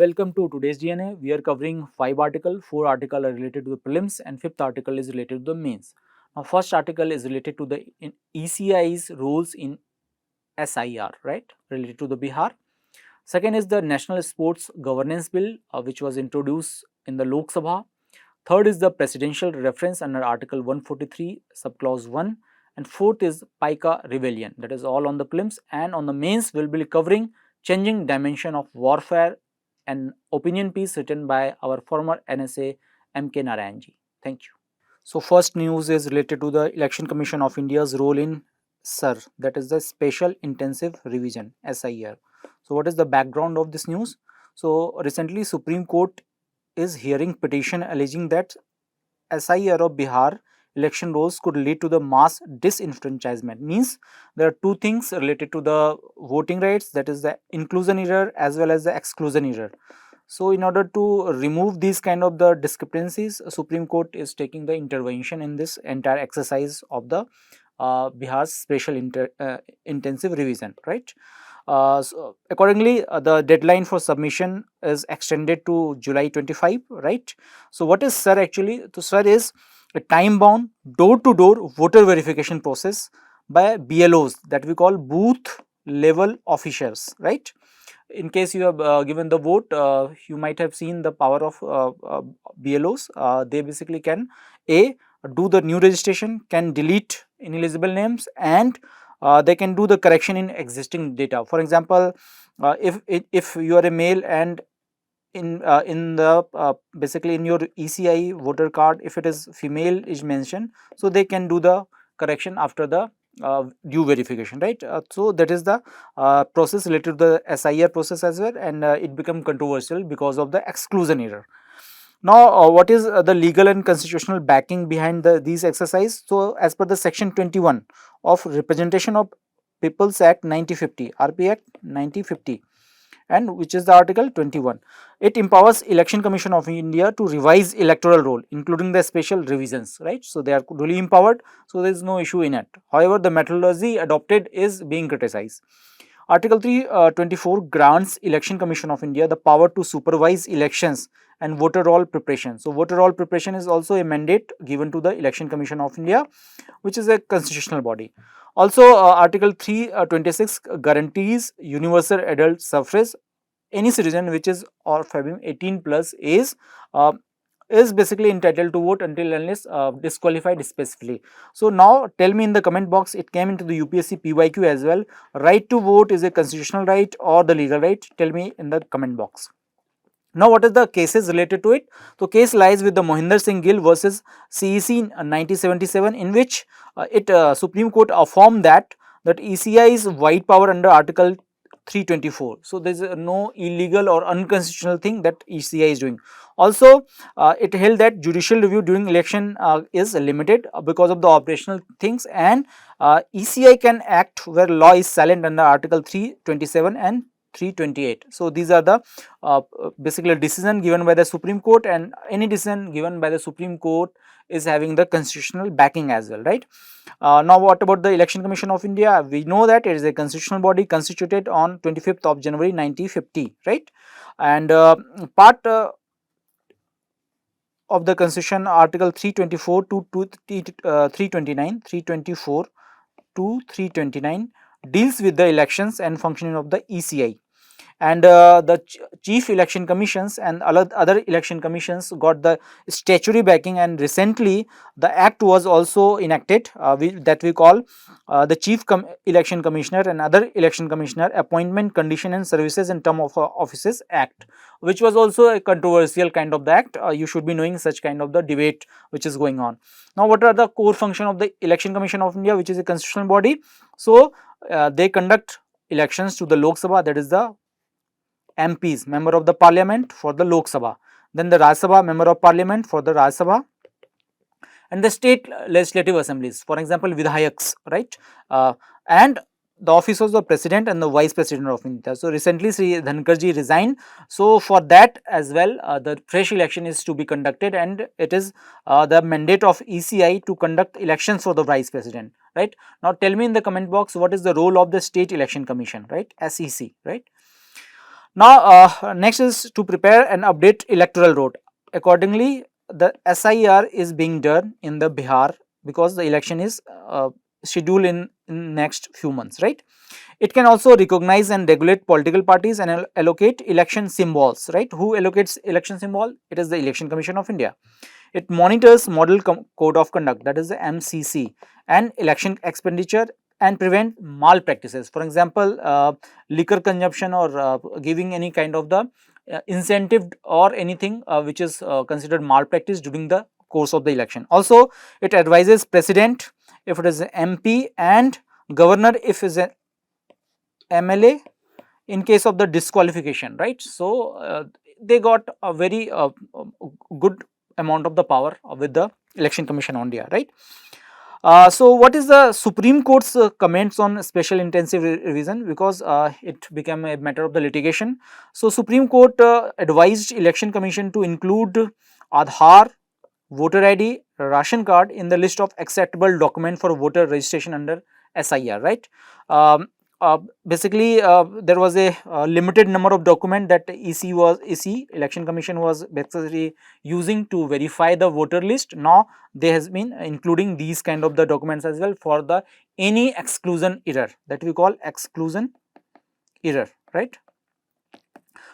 Welcome to today's DNA. We are covering 5 articles. 4 articles are related to the prelims and 5th article is related to the mains. Now, first article is related to the ECI's roles in SIR, right, related to the Bihar. Second is the National Sports Governance Bill, which was introduced in the Lok Sabha. Third is the presidential reference under Article 143, subclause 1. And fourth is Paika Rebellion. That is all on the prelims, and on the mains we will be covering changing dimension of warfare, an opinion piece written by our former NSA M.K. Narayanji. Thank you. So, first news is related to the Election Commission of India's role in SIR, that is the Special Intensive Revision, SIR. So, what is the background of this news? So, recently Supreme Court is hearing petition alleging that SIR of Bihar election rolls could lead to the mass disenfranchisement. Means there are two things related to the voting rights, that is the inclusion error as well as the exclusion error. So, in order to remove these kind of the discrepancies, Supreme Court is taking the intervention in this entire exercise of the Bihar's special intensive revision, right? So accordingly, the deadline for submission is extended to July 25, right? So, what is SIR actually? So, SIR is a time-bound, door-to-door voter verification process by BLOs, that we call booth level officials, right? In case you have given the vote, you might have seen the power of BLOs. They basically can do the new registration, can delete ineligible names, and they can do the correction in existing data. For example, if you are a male and in the basically in your ECI voter card, if it is female is mentioned, so they can do the correction after the due verification, right? So that is the process related to the SIR process as well, and it become controversial because of the exclusion error. Now, what is the legal and constitutional backing behind these exercise? So, as per the section 21 of Representation of People's Act 1950, RP Act 1950, and which is the article 21, it empowers Election Commission of India to revise electoral roll, including the special revisions, right? So, they are really empowered, so there is no issue in it. However, the methodology adopted is being criticized. Article 324 grants Election Commission of India the power to supervise elections and voter roll preparation. So, voter roll preparation is also a mandate given to the Election Commission of India, which is a constitutional body. Also, Article 326 guarantees universal adult suffrage. Any citizen which is or having 18 plus is basically entitled to vote until unless disqualified specifically. So, now tell me in the comment box, it came into the UPSC PYQ as well. Right to vote is a constitutional right or the legal right? Tell me in the comment box. Now, what is the cases related to it? So, case lies with the Mohinder Singh Gill versus CEC in 1977, in which Supreme Court affirmed that ECI is wide power under Article 324. So, there is no illegal or unconstitutional thing that ECI is doing. Also, it held that judicial review during election is limited because of the operational things, and ECI can act where law is silent under Article 327 and 328. So, these are the basically decision given by the Supreme Court, and any decision given by the Supreme Court is having the constitutional backing as well, right? Now, what about the Election Commission of India? We know that it is a constitutional body constituted on 25th of January 1950, right? And part of the Constitution, Article 324 to 329, 324 to 329 deals with the elections and functioning of the ECI. And the chief election commissions and other election commissions got the statutory backing, and recently the act was also enacted that we call the chief election commissioner and other election commissioner appointment, condition and services and term of offices act, which was also a controversial kind of the act. You should be knowing such kind of the debate which is going on. Now, what are the core function of the Election Commission of India, which is a constitutional body? So, they conduct elections to the Lok Sabha, that is the MPs, member of the parliament for the Lok Sabha, then the Rajya Sabha, member of parliament for the Rajya Sabha, and the state legislative assemblies, for example Vidhayaks, right? And the office of the president and the vice president of India. So, recently Sri Dhankarji resigned. So, for that as well, the fresh election is to be conducted, and it is the mandate of ECI to conduct elections for the vice president, right? Now, tell me in the comment box, what is the role of the State Election Commission, right? SEC, right? Now, next is to prepare and update electoral road. Accordingly, the SIR is being done in the Bihar because the election is scheduled in next few months, right? It can also recognize and regulate political parties and allocate election symbols, right? Who allocates election symbol? It is the Election Commission of India. It monitors Model Code of Conduct, that is the MCC, and election expenditure and prevent malpractices. For example, liquor consumption or giving any kind of the incentive or anything which is considered malpractice during the course of the election. Also, it advises president if it is an MP and governor if it is an MLA in case of the disqualification, right? So, they got a very good amount of the power with the Election Commission of India, right? So, what is the Supreme Court's comments on special intensive revision, because it became a matter of the litigation. So, Supreme Court advised Election Commission to include Aadhaar, voter ID, ration card in the list of acceptable document for voter registration under SIR, right? Um, Basically, there was a limited number of document that EC Election Commission was basically using to verify the voter list. Now they has been including these kind of the documents as well for the any exclusion error, that we call exclusion error, right?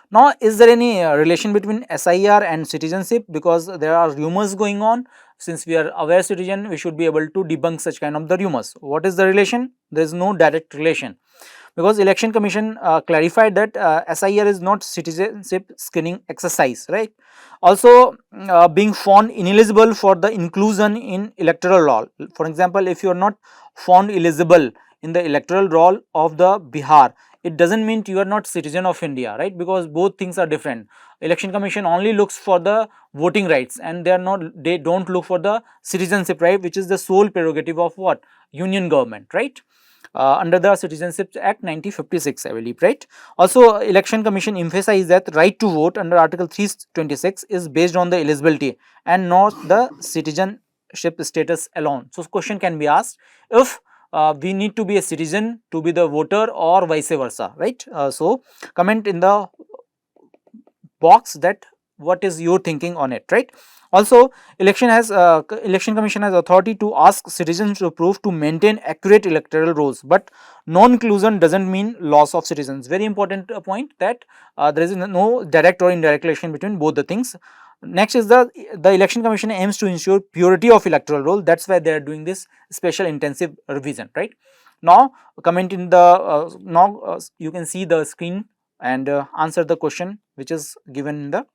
Now, is there any relation between SIR and citizenship? Because there are rumors going on. Since we are aware citizen, we should be able to debunk such kind of the rumors. What is the relation? There is no direct relation, because Election Commission clarified that SIR is not citizenship screening exercise, right? Also, being found ineligible for the inclusion in electoral roll. For example, if you are not found eligible in the electoral roll of the Bihar, it doesn't mean you are not citizen of India, right? Because both things are different. Election Commission only looks for the voting rights, and they don't look for the citizenship, right, which is the sole prerogative of what? Union government, right? Under the Citizenship Act 1956, I believe, right? Also, Election Commission emphasized that right to vote under Article 326 is based on the eligibility and not the citizenship status alone. So, question can be asked if we need to be a citizen to be the voter or vice versa, right? So, comment in the box that what is your thinking on it, right? Also, Election Commission has authority to ask citizens to prove to maintain accurate electoral rolls, but non-inclusion doesn't mean loss of citizens. Very important point that there is no direct or indirect relation between both the things. Next is the Election Commission aims to ensure purity of electoral roll. That's why they are doing this special intensive revision, right? Now, comment in the you can see the screen and answer the question which is given in the.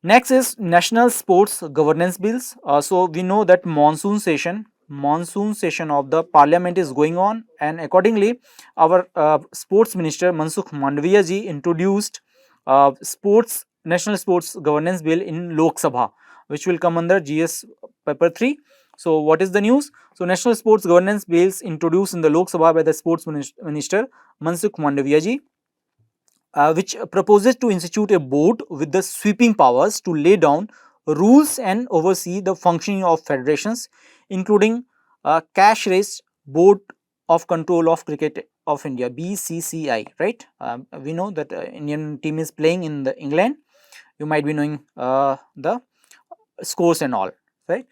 Next is National Sports Governance Bills. So we know that monsoon session of the Parliament is going on, and accordingly, our Sports Minister Mansukh Mandaviya ji introduced National Sports Governance Bill in Lok Sabha, which will come under GS paper 3. So what is the news? So National Sports Governance Bills introduced in the Lok Sabha by the Sports Minister Mansukh Mandaviya ji, which proposes to institute a board with the sweeping powers to lay down rules and oversee the functioning of federations, including cash raised board of control of cricket of India, BCCI, right? We know that Indian team is playing in the England. You might be knowing the scores and all, right?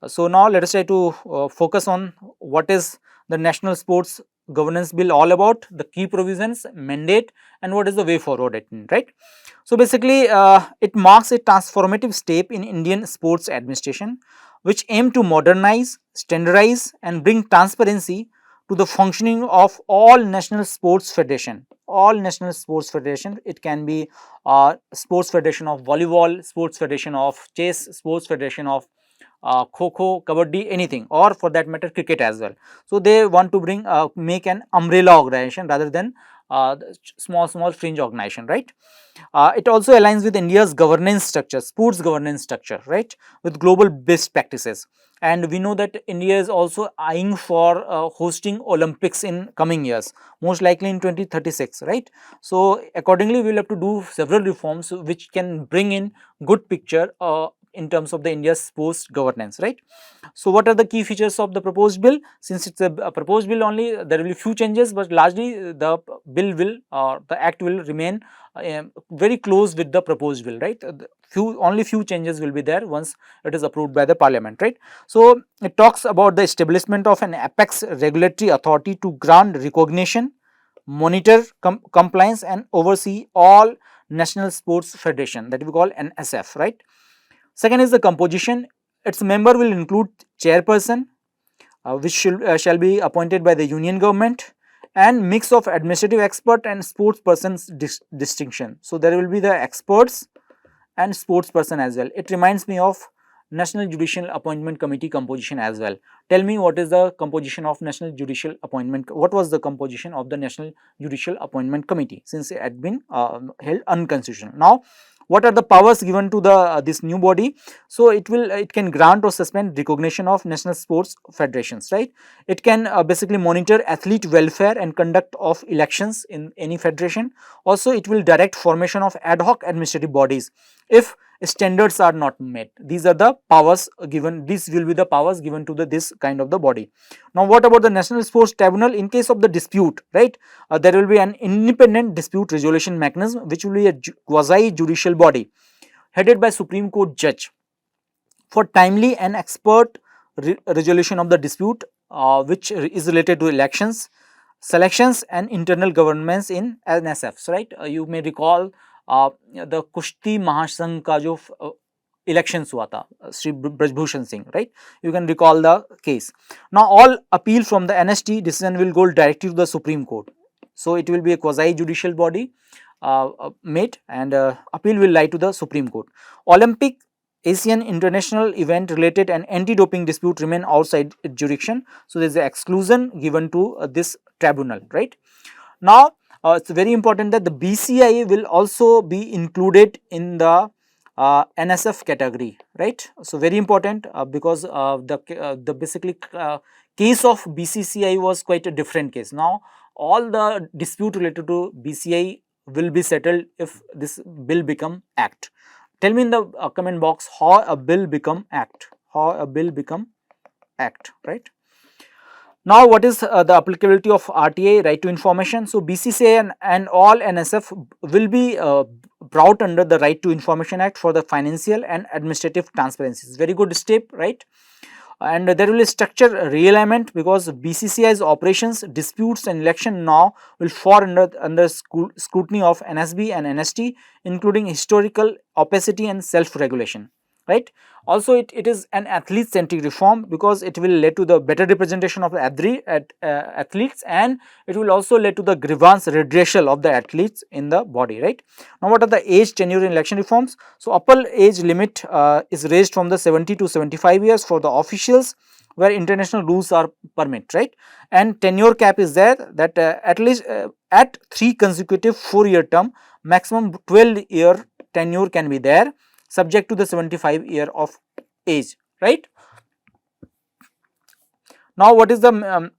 So now let us try to focus on what is the National Sports Governance Bill all about, the key provisions, mandate, and what is the way forward, right? So basically, it marks a transformative step in Indian sports administration, which aim to modernize, standardize, and bring transparency to the functioning of all national sports federation. All national sports federation. It can be sports federation of volleyball, sports federation of chess, sports federation of kho, kabaddi, anything, or for that matter cricket as well. So they want to bring make an umbrella organization rather than small fringe organization, right? It also aligns with India's governance structure, sports governance structure, right, with global best practices. And we know that India is also eyeing for hosting Olympics in coming years, most likely in 2036, right? So accordingly, we will have to do several reforms which can bring in good picture in terms of the India's sports governance, right? So what are the key features of the proposed bill? Since it's a proposed bill only, there will be few changes, but largely the bill will the act will remain very close with the proposed bill, right? Only few changes will be there once it is approved by the parliament, right? So it talks about the establishment of an apex regulatory authority to grant recognition, monitor compliance and oversee all national sports federation, that we call NSF, right? Second is the composition. Its member will include chairperson, which shall be appointed by the union government, and mix of administrative expert and sports persons distinction. So there will be the experts and sports person as well. It reminds me of National Judicial Appointment Committee composition as well. Tell me, what is the composition of National Judicial Appointment? What was the composition of the National Judicial Appointment Committee, since it had been held unconstitutional? Now, what are the powers given to the this new body? So it can grant or suspend recognition of national sports federations, right? It can basically monitor athlete welfare and conduct of elections in any federation. Also, it will direct formation of ad hoc administrative bodies if standards are not met. These are the powers given. These will be the powers given to this kind of the body. Now, what about the National Sports Tribunal? In case of the dispute, right, there will be an independent dispute resolution mechanism, which will be a quasi judicial body headed by Supreme Court judge for timely and expert resolution of the dispute, which is related to elections, selections and internal governments in NSFs, right? You may recall the कुश्ती महासंघ का जो elections हुआ था, Sri Brajbhushan Singh, right? You can recall the case. Now all appeal from the NST decision will go directly to the Supreme Court. So it will be a quasi judicial body made, and appeal will lie to the Supreme Court. Olympic, Asian, international event related and anti-doping dispute remain outside jurisdiction. So there is an exclusion given to this tribunal, right? Now it's very important that the BCI will also be included in the NSF category, right? So very important because the basically case of BCCI was quite a different case. Now all the dispute related to BCI will be settled if this bill become act. Tell me in the comment box how a bill become act, right? Now, what is the applicability of RTA, right to information? So BCCI and all NSF will be brought under the Right to Information Act for the financial and administrative transparency. It's very good step, right? And there will be structure realignment because BCCI's operations, disputes and election now will fall under scrutiny of NSB and NST, including historical opacity and self-regulation, right? Also, it is an athlete-centric reform because it will lead to the better representation of the athletes, and it will also lead to the grievance redressal of the athletes in the body, right? Now, what are the age, tenure in election reforms? So, upper age limit is raised from the 70 to 75 years for the officials where international rules are permit, right? And tenure cap is there that at least at 3 consecutive 4-year term, maximum 12-year tenure can be there, subject to the 75-year of age, right? Now, what is the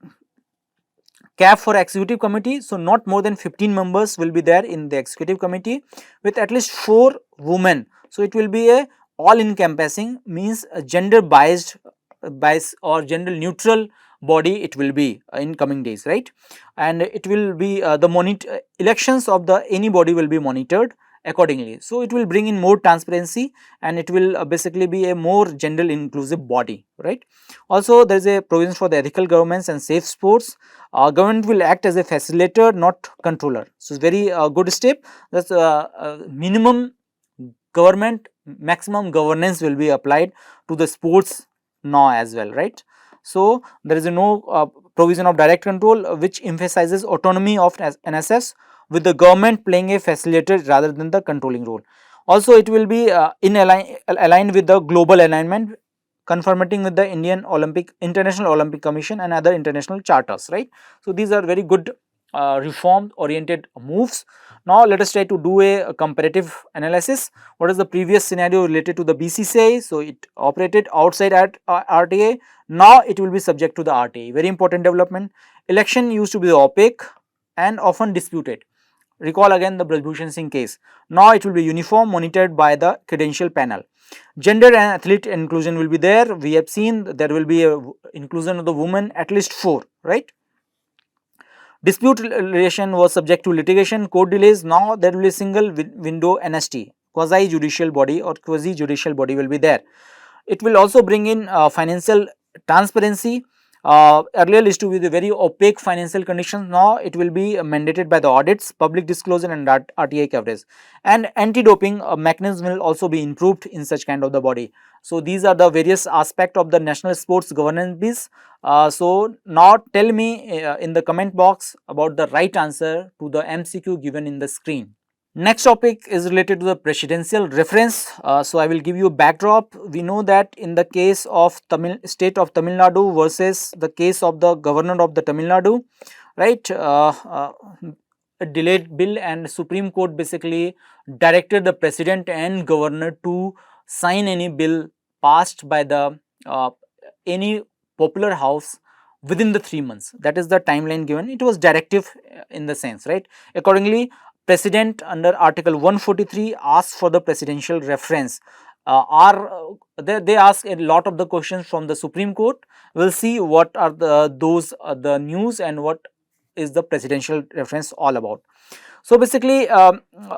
cap for executive committee? So, not more than 15 members will be there in the executive committee with at least 4 women. So, it will be a all encompassing, means a gender biased or gender neutral body it will be in coming days, right? And it will be the elections of the any body will be monitored accordingly. So, it will bring in more transparency and it will basically be a more gender inclusive body, right? Also, there is a provision for the ethical governance and safe sports. Government will act as a facilitator, not controller. So, it's very good step. That's minimum government, maximum governance will be applied to the sports now as well, right? So, there is no provision of direct control which emphasizes autonomy of NSS, with the government playing a facilitator rather than the controlling role. Also, it will be aligned with the global alignment, conforming with the International Olympic Commission and other international charters, right? So, these are very good reform oriented moves. Now, let us try to do a comparative analysis. What is the previous scenario related to the BCCI? So, it operated outside at RTA. Now, it will be subject to the RTA. Very important development. Election used to be opaque and often disputed. Recall again the Braj Bhushan Singh case. Now it will be uniform, monitored by the credential panel. Gender and athlete inclusion will be there. We have seen there will be a inclusion of the women, at least 4, right? Dispute relation was subject to litigation, court delays. Now there will be a single window NST, quasi judicial body or quasi judicial body will be there. It will also bring in financial transparency. Earlier used to be the very opaque financial conditions. Now it will be mandated by the audits, public disclosure and RTI coverage. And anti-doping mechanism will also be improved in such kind of the body. So these are the various aspects of the national sports governance bill. So now tell me in the comment box about the right answer to the MCQ given in the screen. Next topic is related to the presidential reference. So I will give you a backdrop. We know that in the case of state of Tamil Nadu versus the case of the governor of the Tamil Nadu, right, a delayed bill, and Supreme Court basically directed the president and governor to sign any bill passed by the any popular house within the 3 months. That is the timeline given. It was directive in the sense, right? Accordingly, President under Article 143 asks for the presidential reference. They ask a lot of the questions from the Supreme Court. We'll see what are the news and what is the presidential reference all about. So basically,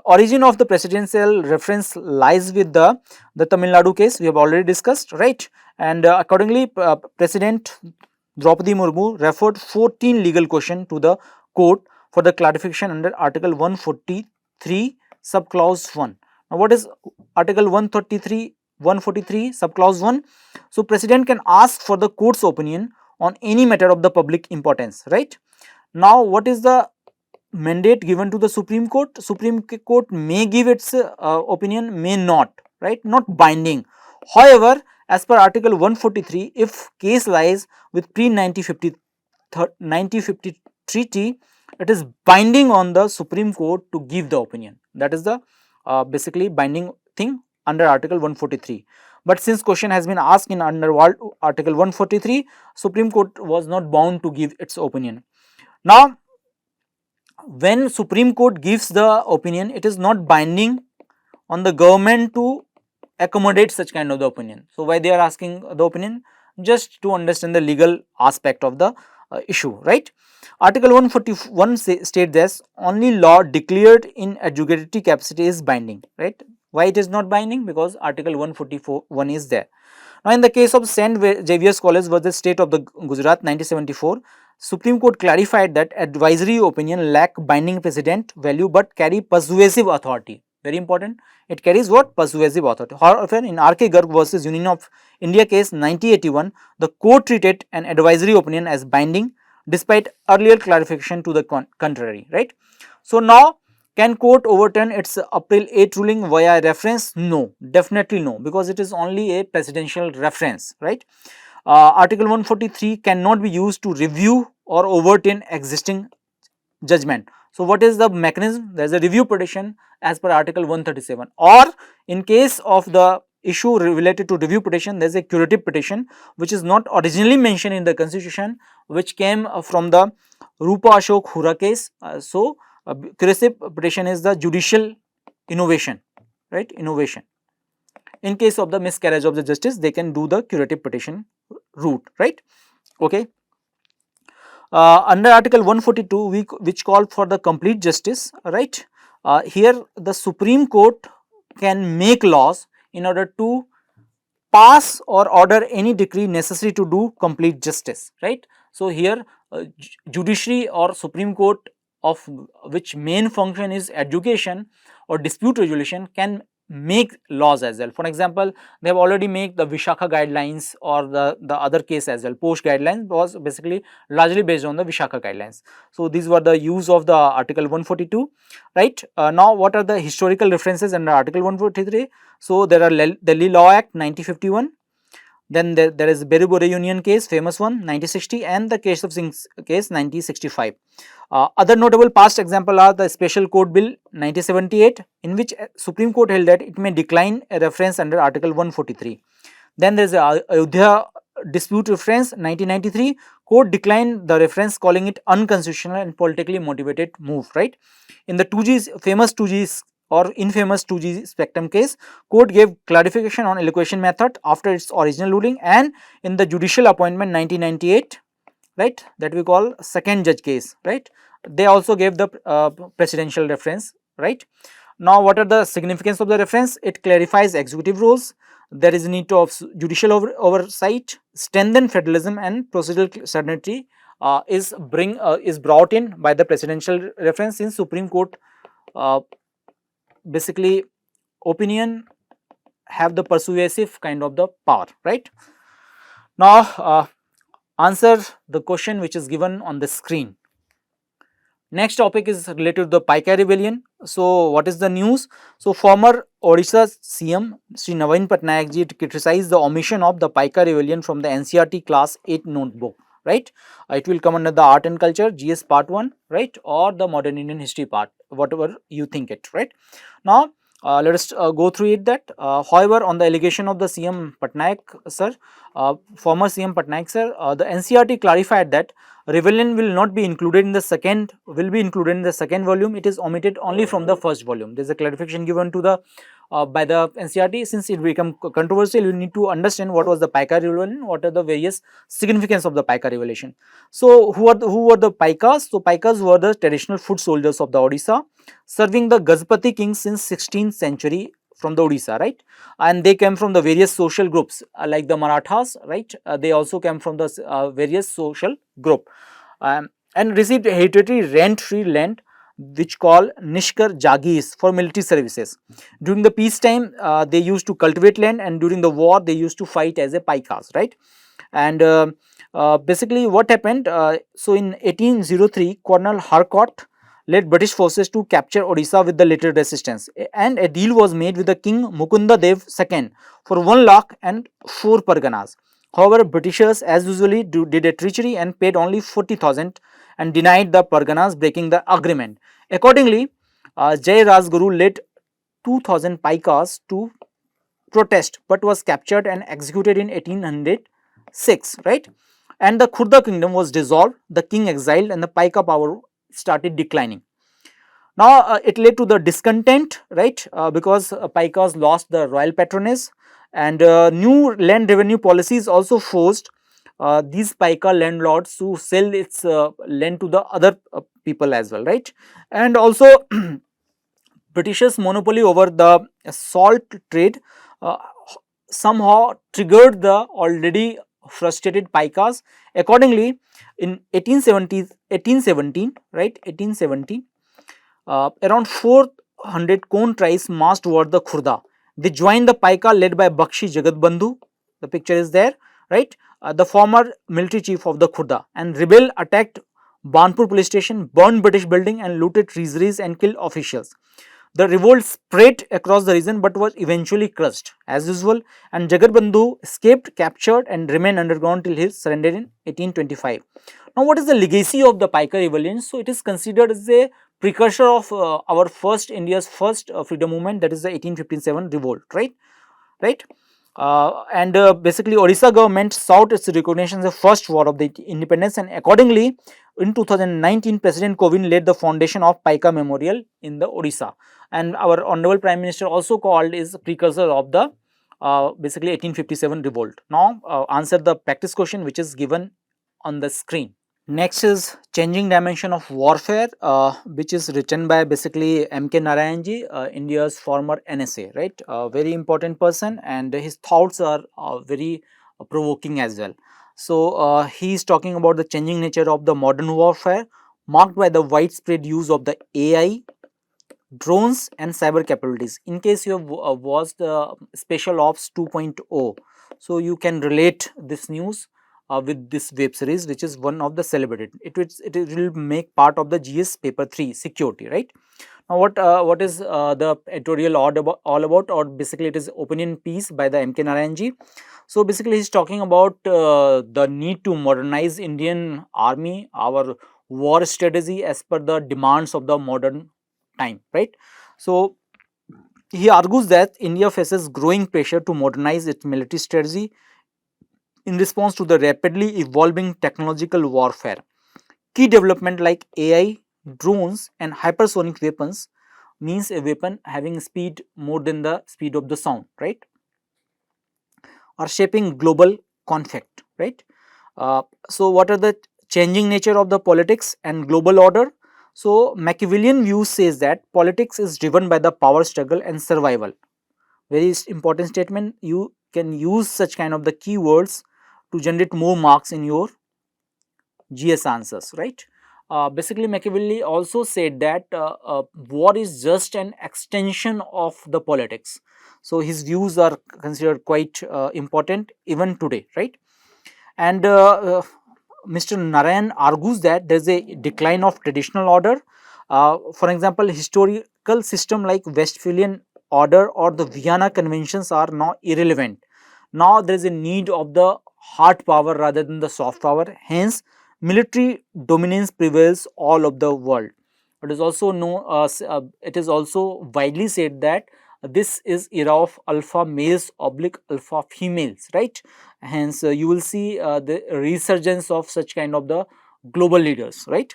origin of the presidential reference lies with the Tamil Nadu case we have already discussed, right? And accordingly, President Draupadi Murmu referred 14 legal questions to the court for the clarification under Article 143 subclause 1. Now what is Article 143 subclause 1? So president can ask for the court's opinion on any matter of the public importance, right? Now what is the mandate given to the Supreme Court? Supreme Court may give its opinion, may not, right? Not binding. However, as per Article 143, if case lies with pre-1950 treaty, it is binding on the Supreme Court to give the opinion. That is the basically binding thing under Article 143. But since question has been asked in under Article 143, Supreme Court was not bound to give its opinion. Now, when Supreme Court gives the opinion, it is not binding on the government to accommodate such kind of the opinion. So why they are asking the opinion? Just to understand the legal aspect of the issue, right? Article 141 states this: only law declared in adjudicatory capacity is binding, right? Why it is not binding? Because Article 144(1) is there. Now in the case of St. Xavier's College versus State of the Gujarat 1974, Supreme Court clarified that advisory opinion lack binding precedent value but carry persuasive authority. Very important. It carries what? Persuasive authority. However, in R.K. Garg versus Union of India case 1981, the court treated an advisory opinion as binding despite earlier clarification to the contrary, right? So now, can court overturn its April 8 ruling via reference? No, definitely no, because it is only a presidential reference, right? Article 143 cannot be used to review or overturn existing judgment. So what is the mechanism? There is a review petition as per Article 137, or in case of the issue related to review petition, there is a curative petition which is not originally mentioned in the constitution, which came from the Rupa Ashok Hura case. Curative petition is the judicial innovation, right? Innovation. In case of the miscarriage of the justice, they can do the curative petition route, right? Okay. Under Article 142, which called for the complete justice, right? Here the Supreme Court can make laws in order to pass or order any decree necessary to do complete justice, right? So here judiciary or Supreme Court, of which main function is education or dispute resolution, can make laws as well. For example, they have already made the Vishakha guidelines, or the other case as well. Post guidelines was basically largely based on the Vishakha guidelines. So these were the use of the Article 142, right? Now what are the historical references under Article 143? So there are Delhi Law Act 1951. Then there is Berry Union case, famous one, 1960, and the case of Singh's case 1965. Other notable past example are the Special Court Bill 1978, in which Supreme Court held that it may decline a reference under Article 143. Then there is the Ayodhya dispute reference 1993, court declined the reference, calling it unconstitutional and politically motivated move, right? In the 2G famous 2G or infamous 2G spectrum case, court gave clarification on allocation method after its original ruling. And in the judicial appointment 1998, right, that we call second judge case, right, they also gave the presidential reference, right? Now, what are the significance of the reference? It clarifies executive roles. There is a need of judicial oversight, strengthen federalism, and procedural certainty is brought in by the presidential reference in Supreme Court. Basically, opinion have the persuasive kind of the power, right? Now, answer the question which is given on the screen. Next topic is related to the Paika Rebellion. So, what is the news? So, former Odisha CM Sri Naveen Patnaik ji criticized the omission of the Paika Rebellion from the NCERT class 8 notebook, right? It will come under the art and culture, GS part 1, right, or the modern Indian history part, whatever you think it, right? Now, let us go through it that. However, on the allegation of the CM Patnaik sir, former CM Patnaik sir, the NCERT clarified that Rebellion will not be included in the second, volume. It is omitted only from the first volume. There is a clarification given to the by the NCERT. Since it become controversial, you need to understand what was the Paika Rebellion, what are the various significance of the Paika Rebellion. So, who were the Paikas? So, Paikas were the traditional foot soldiers of the Odisha, serving the Gajapati kings since 16th century from the Odisha, right? And they came from the various social groups like the Marathas, right? They also came from the various social group and received hereditary rent-free land which called Nishkar Jagis for military services. During the peacetime, they used to cultivate land, and during the war, they used to fight as a Paikas, right? And basically, what happened? So, in 1803, Colonel Harcourt led British forces to capture Odisha with the little resistance, and a deal was made with the King Mukunda Dev II for 1 lakh and 4 parganas. However, Britishers as usually did a treachery and paid only 40,000 and denied the parganas, breaking the agreement. Accordingly, Jai Rajguru led 2,000 Paikas to protest, but was captured and executed in 1806, right? And the Khurda kingdom was dissolved, the king exiled, and the Paika power started declining. Now, it led to the discontent, right, because Paikas lost the royal patronage, and new land revenue policies also forced these Paika landlords to sell its land to the other people as well, right? And also Britishers' monopoly over the salt trade uh, somehow triggered the already frustrated Paikas. Accordingly, in 1817, right, 1817, around 400 Kon tribes marched toward the Khurda. They joined the Paika led by Bakshi Jagatbandhu. The picture is there, right? The former military chief of the Khurda, and rebel attacked Banpur police station, burned British building, and looted treasuries and killed officials. The revolt spread across the region but was eventually crushed as usual, and Jagarbandhu escaped, captured, and remained underground till his surrender in 1825. Now, what is the legacy of the Paika Rebellion? So, it is considered as a precursor of our India's first freedom movement, that is the 1857 revolt, right? Right? And basically, Odisha government sought its recognition as the first war of the independence, and accordingly, in 2019, President Kovind laid the foundation of Paika Memorial in the Odisha, and our Honorable Prime Minister also called is precursor of the basically 1857 revolt. Now, answer the practice question which is given on the screen. Next is Changing Dimension of Warfare, which is written by basically M.K. Narayanji, India's former NSA, right? Very important person, and his thoughts are very provoking as well. So, he is talking about the changing nature of the modern warfare, marked by the widespread use of the AI, drones, and cyber capabilities. In case you have watched the Special Ops 2.0, so you can relate this news with this web series, which is one of the celebrated. It will make part of the GS paper 3 security, right? Now, what is the editorial all about, or basically it is opinion piece by the M.K. Narayanji. So, basically he is talking about the need to modernize Indian army, our war strategy as per the demands of the modern time, right? So, he argues that India faces growing pressure to modernize its military strategy in response to the rapidly evolving technological warfare. Key development like AI, drones and hypersonic weapons means a weapon having speed more than the speed of the sound, right, are shaping global conflict, right. So what are the changing nature of the politics and global order? So Machiavellian view says that politics is driven by the power struggle and survival. Very important statement. You can use such kind of the keywords to generate more marks in your GS answers, right. Basically Machiavelli also said that war is just an extension of the politics. So his views are considered quite important even today, right. And Mr. Narayan argues that there is a decline of traditional order. For example, historical system like Westphalian order or the Vienna conventions are now irrelevant. Now there is a need of the hard power rather than the soft power. Hence, military dominance prevails all of the world. It is also it is also widely said that this is era of alpha males oblique alpha females, right. Hence you will see the resurgence of such kind of the global leaders, right.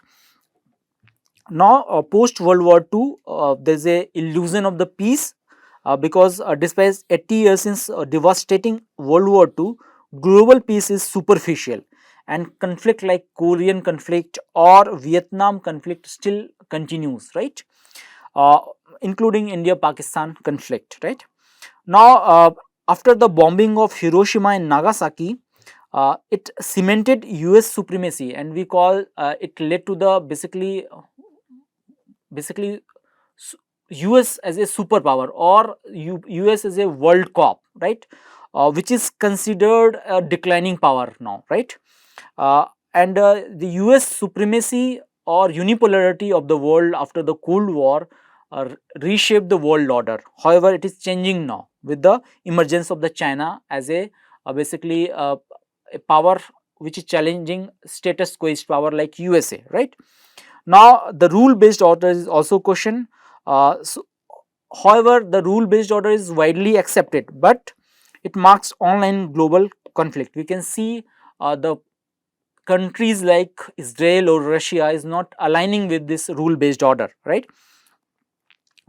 Now post World War II, there is a illusion of the peace, because despite 80 years since devastating World War II, global peace is superficial, and conflict like Korean conflict or Vietnam conflict still continues, right, uh, including India Pakistan conflict, right. Now after the bombing of Hiroshima and Nagasaki, it cemented US supremacy, and we call it led to the basically US as a superpower, or US as a world cop, right, which is considered a declining power now, right. And the US supremacy or unipolarity of the world after the Cold War reshaped the world order. However, it is changing now with the emergence of the China as a basically a power which is challenging status quo power like USA, right. Now the rule based order is also questioned. So, however, the rule based order is widely accepted, but it marks online global conflict. We can see the countries like Israel or Russia is not aligning with this rule based order, right.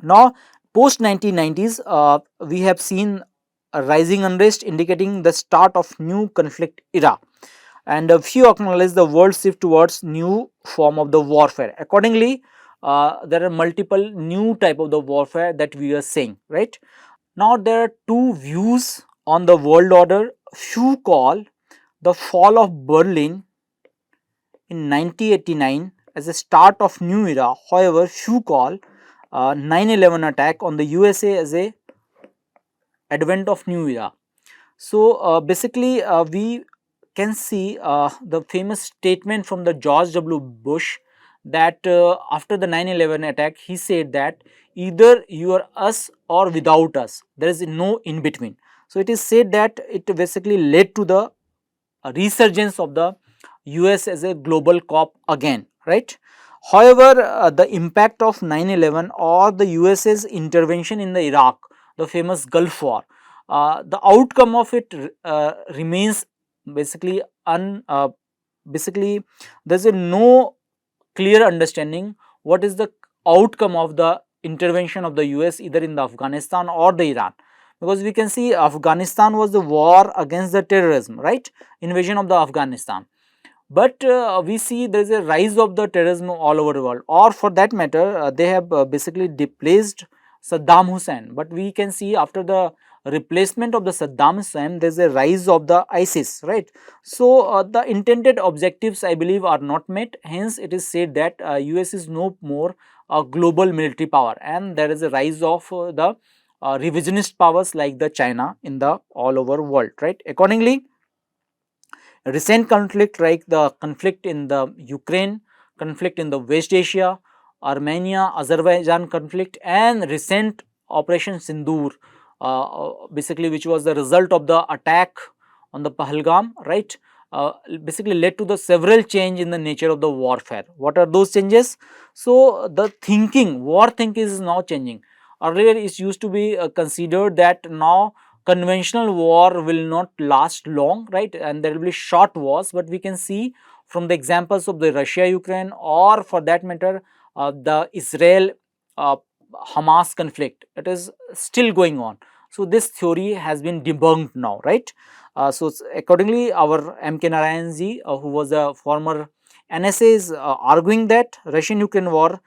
Now post 1990s, we have seen a rising unrest indicating the start of new conflict era, and a few acknowledge the world shift towards new form of the warfare. Accordingly, there are multiple new type of the warfare that we are seeing, right. Now there are two views on the world order. Few call the fall of Berlin in 1989 as a start of new era. However, few call 9/11 attack on the USA as a advent of new era. So basically we can see the famous statement from the George W. Bush that after the 9/11 attack, he said that either you are us or without us, there is no in between. So it is said that it basically led to the resurgence of the US as a global cop again, right. However, the impact of 9/11 or the US's intervention in the Iraq, the famous Gulf War, the outcome of it remains basically basically there is a no clear understanding what is the outcome of the intervention of the US either in the Afghanistan or the Iran, because we can see Afghanistan was the war against the terrorism, right, invasion of the Afghanistan. But we see there is a rise of the terrorism all over the world, or for that matter they have basically displaced Saddam Hussein, but we can see after the replacement of the Saddam Hussein there is a rise of the ISIS, right. So the intended objectives I believe are not met, hence it is said that US is no more a global military power, and there is a rise of the revisionist powers like the China in the all over world, right. Accordingly, recent conflict like the conflict in the Ukraine, conflict in the West Asia, Armenia, Azerbaijan conflict, and recent Operation Sindoor, basically which was the result of the attack on the Pahalgam, right, basically led to the several change in the nature of the warfare. What are those changes? So the thinking, war thinking is now changing. Earlier it used to be considered that now conventional war will not last long, right, and there will be short wars, but we can see from the examples of the Russia Ukraine, or for that matter the Israel uh, Hamas conflict, it is still going on. So this theory has been debunked now, right. So accordingly, our M.K. Narayan ji, who was a former NSA, is arguing that Russian Ukraine war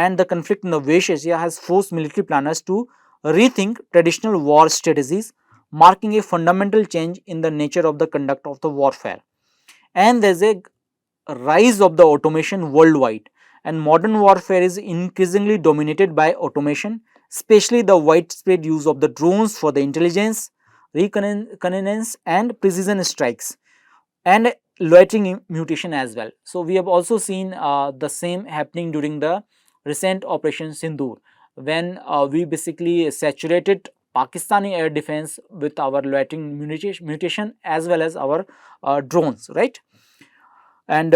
and the conflict in the West Asia has forced military planners to rethink traditional war strategies, marking a fundamental change in the nature of the conduct of the warfare. And there is a rise of the automation worldwide, and modern warfare is increasingly dominated by automation, especially the widespread use of the drones for the intelligence, reconnaissance and precision strikes, and loitering mutation as well. So we have also seen the same happening during the recent Operation Sindoor, when we basically saturated Pakistani air defense with our loitering mutation as well as our drones, right. And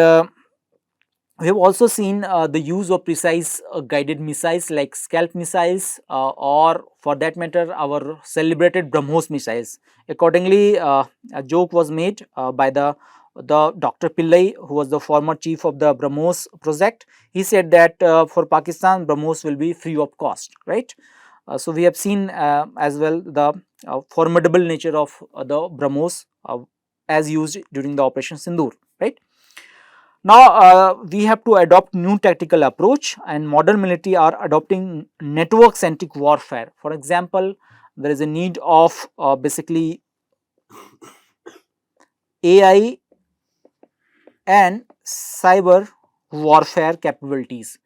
we have also seen the use of precise guided missiles like scalp missiles, or for that matter our celebrated BrahMos missiles. Accordingly, a joke was made by the Dr. Pillai, who was the former chief of the BrahMos project. He said that for Pakistan, BrahMos will be free of cost, right. So we have seen as well the formidable nature of the BrahMos as used during the Operation Sindoor, right. Now we have to adopt new tactical approach, and modern military are adopting network centric warfare. For example, there is a need of basically AI and cyber warfare capabilities.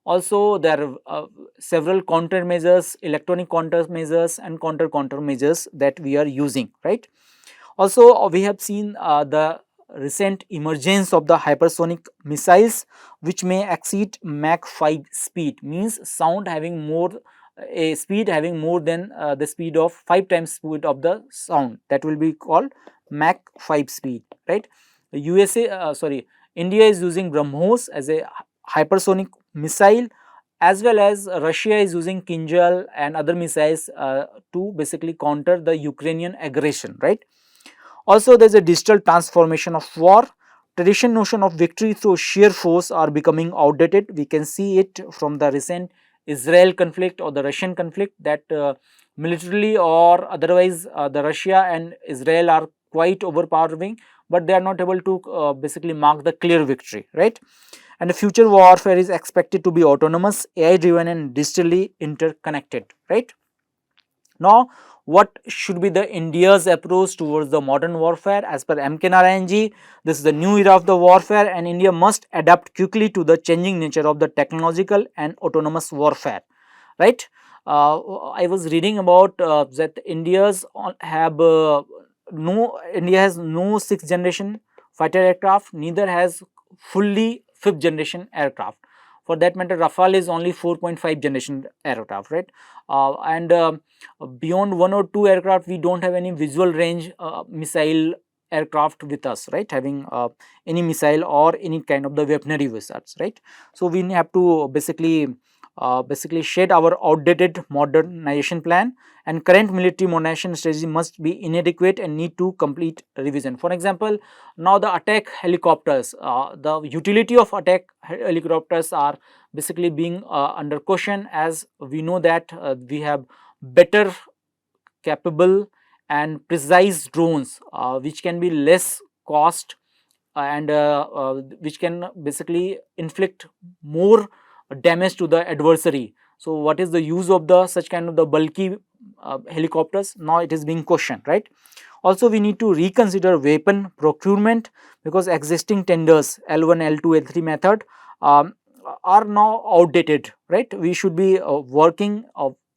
Also, there are several countermeasures, electronic countermeasures and countermeasures that we are using, right. Also, we have seen the recent emergence of the hypersonic missiles, which may exceed Mach 5 speed, means sound having more, a speed having more than the speed of 5 times speed of the sound, that will be called Mach 5 speed, right. India is using BrahMos as a hypersonic missile, as well as Russia is using Kinjal and other missiles to basically counter the Ukrainian aggression, right. Also, there is a digital transformation of war. Traditional notion of victory through sheer force are becoming outdated. We can see it from the recent Israel conflict or the Russian conflict, that militarily or otherwise the Russia and Israel are quite overpowering, but they are not able to basically mark the clear victory, right. And the future warfare is expected to be autonomous, AI driven and digitally interconnected, right. Now, what should be the India's approach towards the modern warfare? As per M.K. Narayanji, this is the new era of the warfare, and India must adapt quickly to the changing nature of the technological and autonomous warfare, right. I was reading about that India has no sixth generation fighter aircraft, neither has fully fifth generation aircraft. For that matter, Rafale is only 4.5 generation aircraft, right. And beyond one or two aircraft, we don't have any visual range missile aircraft with us, right, having any missile or any kind of the weaponry with us, right. So we have to basically shed our outdated modernization plan, and current military modernization strategy must be inadequate and need to complete revision. For example, now the attack helicopters, the utility of attack helicopters are basically being under question, as we know that we have better capable and precise drones which can be less cost and which can basically inflict more damage to the adversary. So what is the use of the such kind of the bulky helicopters? Now it is being questioned, right. Also, we need to reconsider weapon procurement, because existing tenders L1, L2, L3 method um, are now outdated, right. We should be working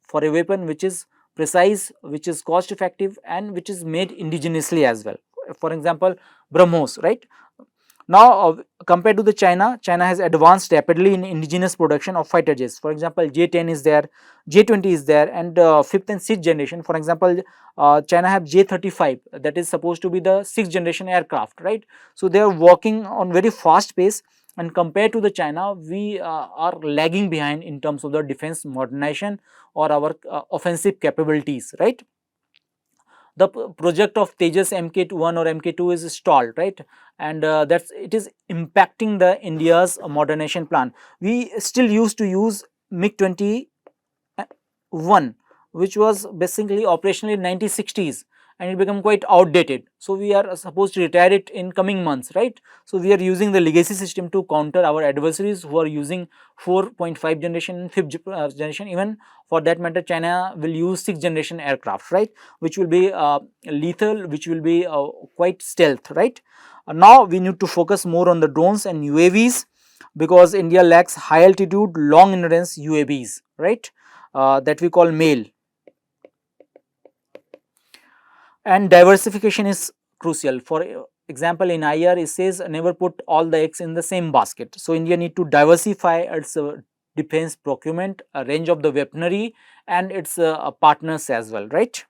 for a weapon which is precise, which is cost effective and which is made indigenously as well. For example, BrahMos, right. Now, compared to the China has advanced rapidly in indigenous production of fighter jets. For example, J10 is there, J20 is there, and fifth and sixth generation. For example, China have J35, that is supposed to be the sixth generation aircraft, right. So they are working on very fast pace, and compared to the China, we are lagging behind in terms of the defense modernization or our offensive capabilities, right. the project of Tejas MK1 or MK2 is stalled, right? And that's it is impacting the India's modernization plan. We still used to use MiG-21, which was basically operational in 1960s, and it became quite outdated. So we are supposed to retire it in coming months, right? So we are using the legacy system to counter our adversaries who are using 4.5 generation and 5th generation. Even for that matter, China will use 6th generation aircraft, right? Which will be lethal, which will be quite stealth, right? Now we need to focus more on the drones and UAVs, because India lacks high altitude, long endurance UAVs, right? That we call MALE. And diversification is crucial. For example, in IR it says never put all the eggs in the same basket. So India need to diversify its defense procurement, range of the weaponry, and its partners as well, right?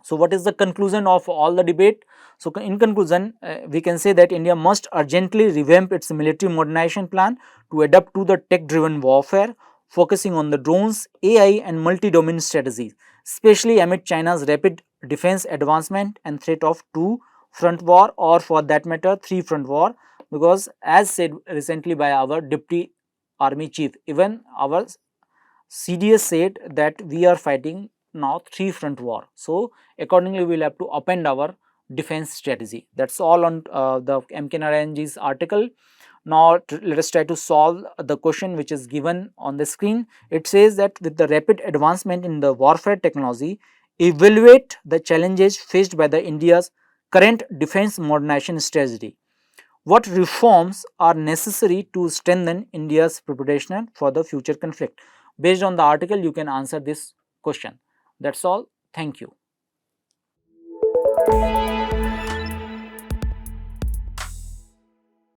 So what is the conclusion of all the debate? So in conclusion, we can say that India must urgently revamp its military modernization plan to adapt to the tech driven warfare, focusing on the drones, AI and multi-domain strategies, especially amid China's rapid defense advancement and threat of two front war, or for that matter three front war, because as said recently by our deputy army chief, even our CDS said that we are fighting now three front war. So accordingly we will have to upend our defense strategy. That's all on the MK Narayanji's article. Now let us try to solve the question which is given on the screen. It says that with the rapid advancement in the warfare technology, evaluate the challenges faced by the India's current defense modernization strategy. What reforms are necessary to strengthen India's preparation for the future conflict? Based on the article, you can answer this question. That's all. Thank you.